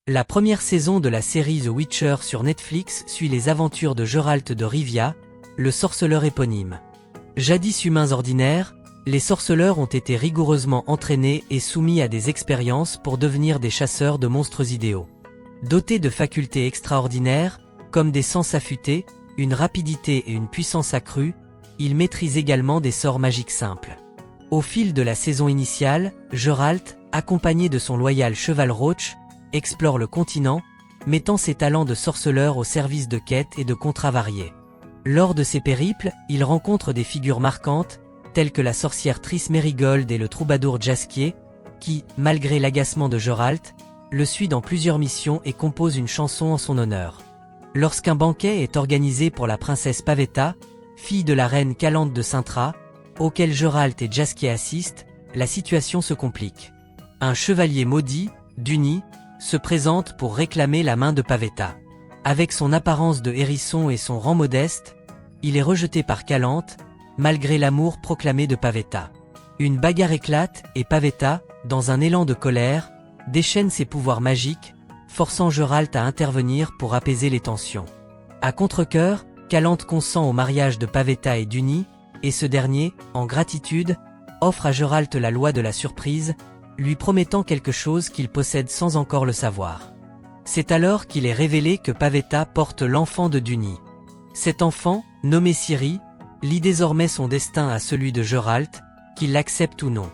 La première saison de la série The Witcher sur Netflix suit les aventures de Geralt de Rivia, le sorceleur éponyme. Jadis humains ordinaires, les sorceleurs ont été rigoureusement entraînés et soumis à des expériences pour devenir des chasseurs de monstres idéaux. Dotés de facultés extraordinaires, comme des sens affûtés, une rapidité et une puissance accrue, ils maîtrisent également des sorts magiques simples. Au fil de la saison initiale, Geralt, accompagné de son loyal cheval Roach, explore le continent, mettant ses talents de sorceleur au service de quêtes et de contrats variés. Lors de ses périples, il rencontre des figures marquantes, telles que la sorcière Triss Merigold et le troubadour Jaskier, qui, malgré l'agacement de Geralt, le suit dans plusieurs missions et compose une chanson en son honneur. Lorsqu'un banquet est organisé pour la princesse Pavetta, fille de la reine Calante de Cintra, auquel Geralt et Jaskier assistent, la situation se complique. Un chevalier maudit, Duny, se présente pour réclamer la main de Pavetta. Avec son apparence de hérisson et son rang modeste, il est rejeté par Calante, malgré l'amour proclamé de Pavetta. Une bagarre éclate et Pavetta, dans un élan de colère, déchaîne ses pouvoirs magiques, forçant Geralt à intervenir pour apaiser les tensions. À contre-cœur, Calante consent au mariage de Pavetta et Duny, et ce dernier, en gratitude, offre à Geralt la loi de la surprise, lui promettant quelque chose qu'il possède sans encore le savoir. C'est alors qu'il est révélé que Pavetta porte l'enfant de Duny. Cet enfant, nommé Ciri, lie désormais son destin à celui de Geralt, qu'il l'accepte ou non.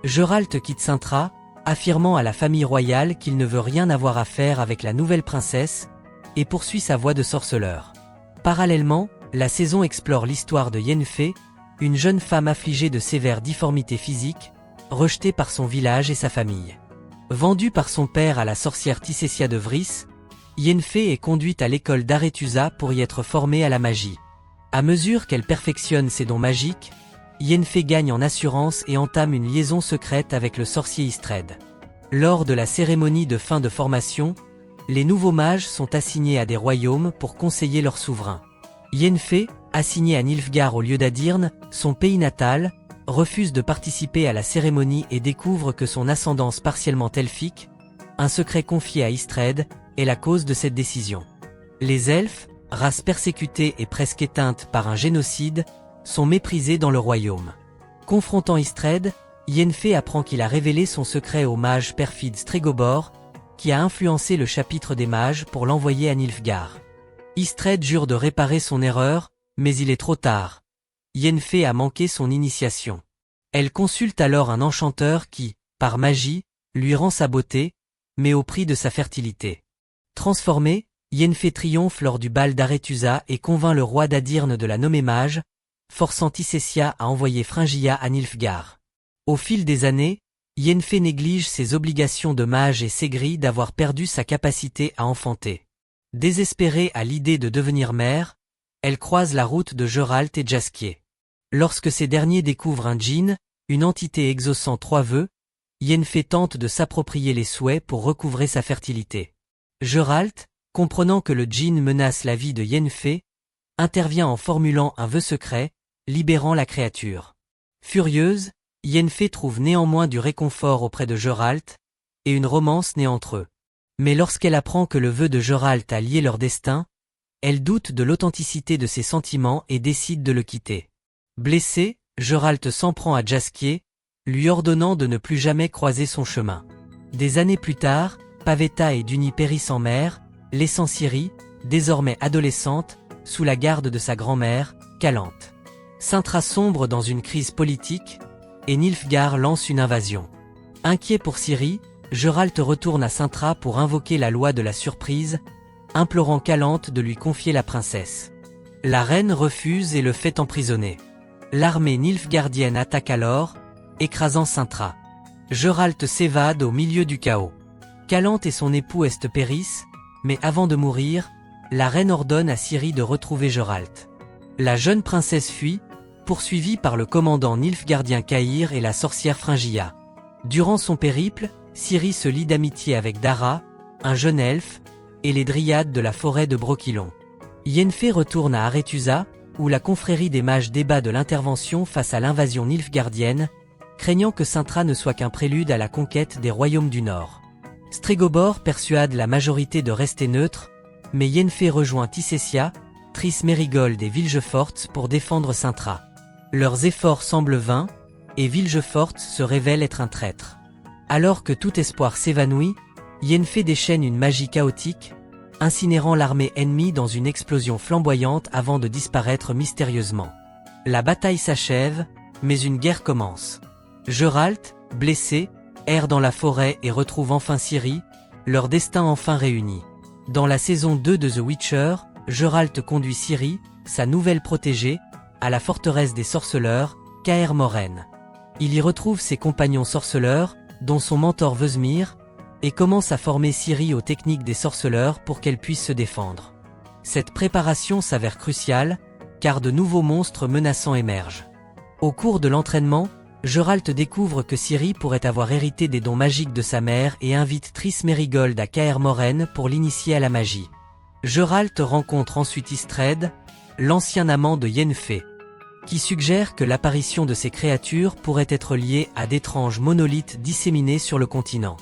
Geralt quitte Cintra, affirmant à la famille royale qu'il ne veut rien avoir à faire avec la nouvelle princesse, et poursuit sa voie de sorceleur. Parallèlement, la saison explore l'histoire de Yennefer, une jeune femme affligée de sévères difformités physiques, rejetée par son village et sa famille. Vendue par son père à la sorcière Tissécia de Vris, Yennefer est conduite à l'école d'Arethusa pour y être formée à la magie. À mesure qu'elle perfectionne ses dons magiques, Yennefer gagne en assurance et entame une liaison secrète avec le sorcier Istred. Lors de la cérémonie de fin de formation, les nouveaux mages sont assignés à des royaumes pour conseiller leur souverain. Yennefer, assignée à Nilfgaard au lieu d'Adirn, son pays natal, refuse de participer à la cérémonie et découvre que son ascendance partiellement elfique, un secret confié à Istred, est la cause de cette décision. Les elfes, race persécutée et presque éteinte par un génocide, sont méprisés dans le royaume. Confrontant Istred, Yennefer apprend qu'il a révélé son secret au mage perfide Stregobor, qui a influencé le chapitre des mages pour l'envoyer à Nilfgaard. Istred jure de réparer son erreur, mais il est trop tard. Yennefer a manqué son initiation. Elle consulte alors un enchanteur qui, par magie, lui rend sa beauté, mais au prix de sa fertilité. Transformée, Yennefer triomphe lors du bal d'Arethusa et convainc le roi d'Adirn de la nommer mage, forçant Tissécia à envoyer Fringia à Nilfgaard. Au fil des années, Yennefer néglige ses obligations de mage et s'aigrit d'avoir perdu sa capacité à enfanter. Désespérée à l'idée de devenir mère, elle croise la route de Geralt et Jaskier. Lorsque ces derniers découvrent un djinn, une entité exaucant 3 vœux, Yennefer tente de s'approprier les souhaits pour recouvrer sa fertilité. Geralt, comprenant que le djinn menace la vie de Yennefer, intervient en formulant un vœu secret, libérant la créature. Furieuse, Yennefer trouve néanmoins du réconfort auprès de Geralt, et une romance naît entre eux. Mais lorsqu'elle apprend que le vœu de Geralt a lié leur destin, elle doute de l'authenticité de ses sentiments et décide de le quitter. Blessé, Geralt s'en prend à Jaskier, lui ordonnant de ne plus jamais croiser son chemin. Des années plus tard, Pavetta et Duny périssent en mer, laissant Ciri, désormais adolescente, sous la garde de sa grand-mère, Calante. Cintra sombre dans une crise politique, et Nilfgaard lance une invasion. Inquiet pour Ciri, Geralt retourne à Cintra pour invoquer la loi de la surprise, implorant Calante de lui confier la princesse. La reine refuse et le fait emprisonner. L'armée nilfgaardienne attaque alors, écrasant Cintra. Geralt s'évade au milieu du chaos. Calante et son époux Est périssent, mais avant de mourir, la reine ordonne à Ciri de retrouver Geralt. La jeune princesse fuit, poursuivie par le commandant nilfgaardien Cahir et la sorcière Fringia. Durant son périple, Ciri se lie d'amitié avec Dara, un jeune elfe, et les dryades de la forêt de Brokilon. Yennefer retourne à Arethusa, où la confrérie des mages débat de l'intervention face à l'invasion nilfgaardienne, craignant que Cintra ne soit qu'un prélude à la conquête des royaumes du Nord. Stregobor persuade la majorité de rester neutre, mais Yennefer rejoint Tisessia, Triss Merigold et Vilgefortz pour défendre Cintra. Leurs efforts semblent vains, et Vilgefortz se révèle être un traître. Alors que tout espoir s'évanouit, Yennefer déchaîne une magie chaotique, incinérant l'armée ennemie dans une explosion flamboyante avant de disparaître mystérieusement. La bataille s'achève, mais une guerre commence. Geralt, blessé, erre dans la forêt et retrouve enfin Ciri, leur destin enfin réuni. Dans la saison 2 de The Witcher, Geralt conduit Ciri, sa nouvelle protégée, à la forteresse des sorceleurs, Kaer Morhen. Il y retrouve ses compagnons sorceleurs, dont son mentor Vözmir, et commence à former Ciri aux techniques des sorceleurs pour qu'elle puisse se défendre. Cette préparation s'avère cruciale, car de nouveaux monstres menaçants émergent. Au cours de l'entraînement, Geralt découvre que Ciri pourrait avoir hérité des dons magiques de sa mère et invite Triss Merigold à Kaer Morhen pour l'initier à la magie. Geralt rencontre ensuite Istredd, l'ancien amant de Yennefer, qui suggère que l'apparition de ces créatures pourrait être liée à d'étranges monolithes disséminés sur le continent.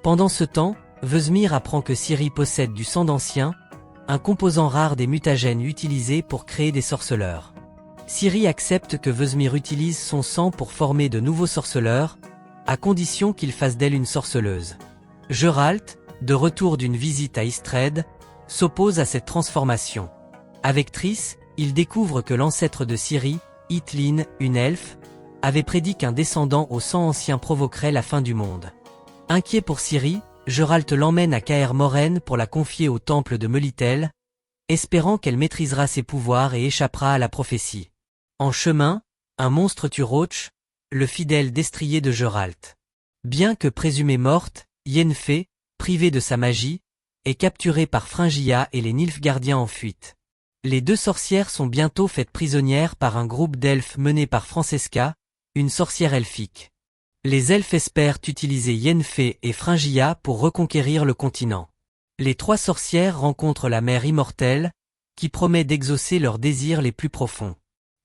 Pendant ce temps, Vözmir apprend que Ciri possède du sang d'ancien, un composant rare des mutagènes utilisés pour créer des sorceleurs. Ciri accepte que Vözmir utilise son sang pour former de nouveaux sorceleurs, à condition qu'il fasse d'elle une sorceleuse. Geralt, de retour d'une visite à Istredd, s'oppose à cette transformation. Avec Triss, il découvre que l'ancêtre de Ciri, Itlin, une elfe, avait prédit qu'un descendant au sang ancien provoquerait la fin du monde. Inquiet pour Ciri, Geralt l'emmène à Kaer Morhen pour la confier au temple de Melitel, espérant qu'elle maîtrisera ses pouvoirs et échappera à la prophétie. En chemin, un monstre tue Roach, le fidèle destrier de Geralt. Bien que présumée morte, Yennefer, privée de sa magie, est capturée par Fringia et les Nilfgaardiens en fuite. Les deux sorcières sont bientôt faites prisonnières par un groupe d'elfes mené par Francesca, une sorcière elfique. Les elfes espèrent utiliser Yennefer et Fringia pour reconquérir le continent. Les trois sorcières rencontrent la mère immortelle, qui promet d'exaucer leurs désirs les plus profonds.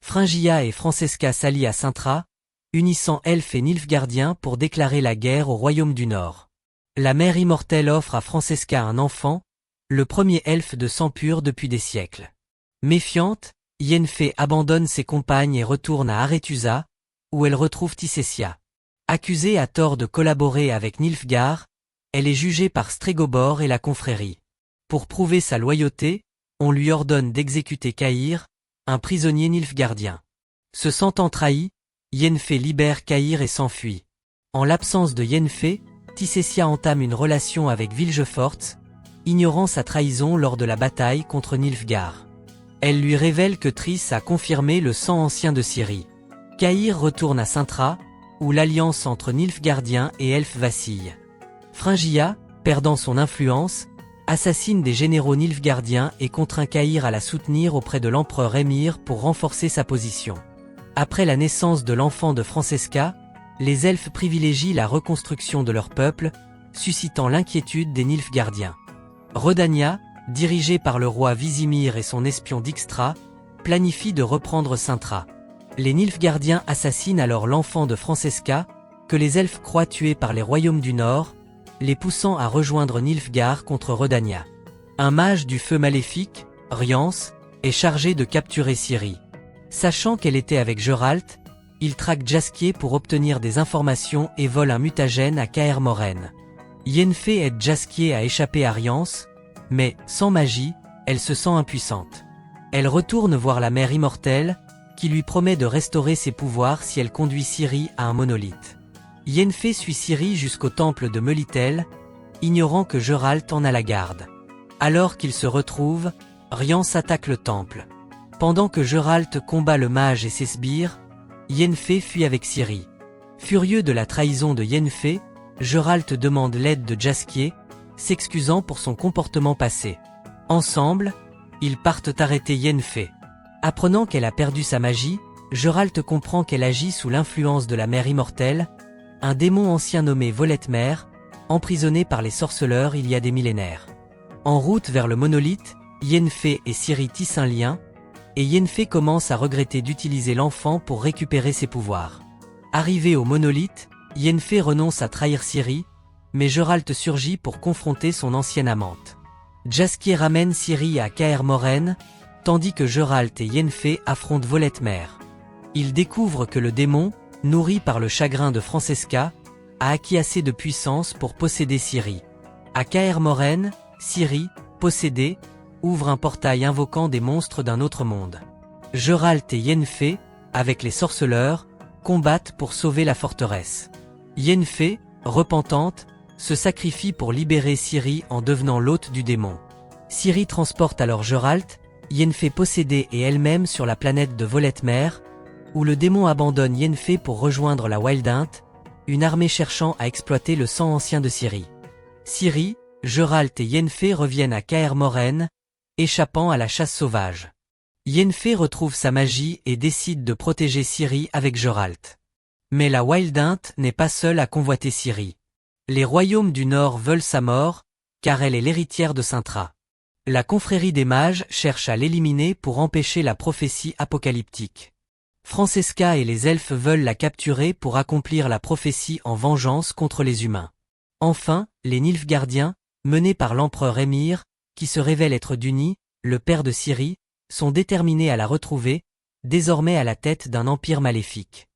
Fringia et Francesca s'allient à Cintra, unissant elfes et Nilfgaardiens pour déclarer la guerre au royaume du Nord. La mère immortelle offre à Francesca un enfant, le premier elfe de sang pur depuis des siècles. Méfiante, Yennefer abandonne ses compagnes et retourne à Aretusa, où elle retrouve Tisessia. Accusée à tort de collaborer avec Nilfgaard, elle est jugée par Stregobor et la confrérie. Pour prouver sa loyauté, on lui ordonne d'exécuter Cahir, un prisonnier nilfgaardien. Se sentant trahi, Yennefer libère Cahir et s'enfuit. En l'absence de Yennefer, Tisessia entame une relation avec Vilgefortz, ignorant sa trahison lors de la bataille contre Nilfgaard. Elle lui révèle que Triss a confirmé le sang ancien de Ciri. Cahir retourne à Cintra, où l'alliance entre Nilfgaardiens et elfes vacille. Fringia, perdant son influence, assassine des généraux nilfgaardiens et contraint Cahir à la soutenir auprès de l'empereur Émir pour renforcer sa position. Après la naissance de l'enfant de Francesca, les elfes privilégient la reconstruction de leur peuple, suscitant l'inquiétude des Nilfgaardiens. Redania, dirigée par le roi Vizimir et son espion Dijkstra, planifie de reprendre Cintra. Les Nilfgaardiens assassinent alors l'enfant de Francesca, que les elfes croient tué par les royaumes du Nord, les poussant à rejoindre Nilfgaard contre Redania. Un mage du feu maléfique, Riance, est chargé de capturer Ciri. Sachant qu'elle était avec Geralt, il traque Jaskier pour obtenir des informations et vole un mutagène à Kaer Morhen. Yennefer aide Jaskier à échapper à Riance, mais, sans magie, elle se sent impuissante. Elle retourne voir la mère immortelle, qui lui promet de restaurer ses pouvoirs si elle conduit Ciri à un monolithe. Yennefer suit Ciri jusqu'au temple de Melitel, ignorant que Geralt en a la garde. Alors qu'ils se retrouvent, Riance attaque le temple. Pendant que Geralt combat le mage et ses sbires, Yennefer fuit avec Ciri. Furieux de la trahison de Yennefer, Geralt demande l'aide de Jaskier, s'excusant pour son comportement passé. Ensemble, ils partent arrêter Yennefer. Apprenant qu'elle a perdu sa magie, Geralt comprend qu'elle agit sous l'influence de la mère immortelle, un démon ancien nommé Voletmer, emprisonné par les sorceleurs il y a des millénaires. En route vers le monolithe, Yennefer et Ciri tissent un lien, et Yennefer commence à regretter d'utiliser l'enfant pour récupérer ses pouvoirs. Arrivé au monolithe, Yennefer renonce à trahir Ciri, mais Geralt surgit pour confronter son ancienne amante. Jaskier ramène Ciri à Kaer Morhen, tandis que Geralt et Yennefer affrontent Voletmer. Ils découvrent que le démon, nourri par le chagrin de Francesca, a acquis assez de puissance pour posséder Ciri. À Kaer Morhen, Ciri, possédée, ouvre un portail invoquant des monstres d'un autre monde. Geralt et Yennefer, avec les sorceleurs, combattent pour sauver la forteresse. Yennefer, repentante, se sacrifie pour libérer Ciri en devenant l'hôte du démon. Ciri transporte alors Geralt, Yennefer possédée et elle-même sur la planète de Voletmer, où le démon abandonne Yennefer pour rejoindre la Wild Hunt, une armée cherchant à exploiter le sang ancien de Ciri. Ciri, Geralt et Yennefer reviennent à Kaer Morhen, échappant à la chasse sauvage. Yennefer retrouve sa magie et décide de protéger Ciri avec Geralt. Mais la Wild Hunt n'est pas seule à convoiter Ciri. Les royaumes du Nord veulent sa mort, car elle est l'héritière de Cintra. La confrérie des mages cherche à l'éliminer pour empêcher la prophétie apocalyptique. Francesca et les elfes veulent la capturer pour accomplir la prophétie en vengeance contre les humains. Enfin, les Nilfgaardiens, menés par l'empereur Émir, qui se révèle être Duny, le père de Ciri, sont déterminés à la retrouver, désormais à la tête d'un empire maléfique.